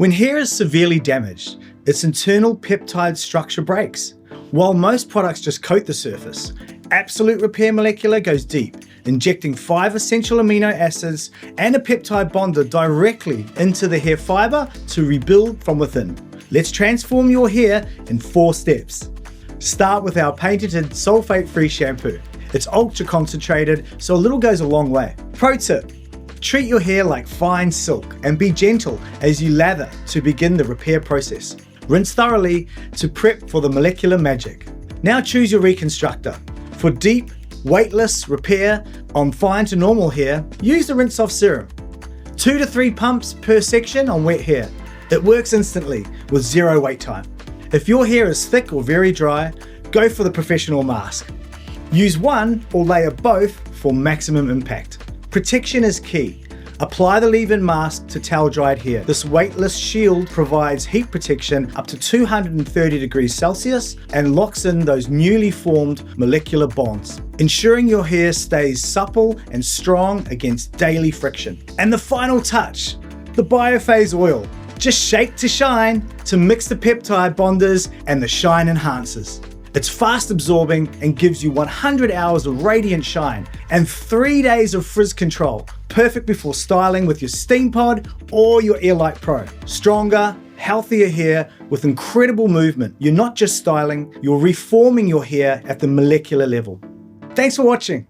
When hair is severely damaged, its internal peptide structure breaks. While most products just coat the surface, Absolut Repair Molecular goes deep, injecting 5 essential amino acids and a peptide bonder directly into the hair fiber to rebuild from within. Let's transform your hair in 4 steps. Start with our patented sulfate-free shampoo. It's ultra concentrated, so a little goes a long way. Pro tip: treat your hair like fine silk and be gentle as you lather to begin the repair process. Rinse thoroughly to prep for the molecular magic. Now choose your Reconstructor. For deep, weightless repair on fine to normal hair, use the rinse-off serum. 2 to 3 pumps per section on wet hair. It works instantly with 0 wait time. If your hair is thick or very dry, go for the Professional mask. Use one or layer both for maximum impact. Protection is key. Apply the leave-in mask to towel-dried hair. This weightless shield provides heat protection up to 230 degrees Celsius and locks in those newly formed molecular bonds, ensuring your hair stays supple and strong against daily friction. And the final touch, the Biophase oil. Just shake to shine to mix the peptide bonders and the shine enhancers. It's fast absorbing and gives you 100 hours of radiant shine and 3 days of frizz control. Perfect before styling with your Steam Pod or your Airlight Pro. Stronger, healthier hair with incredible movement. You're not just styling, you're reforming your hair at the molecular level. Thanks for watching.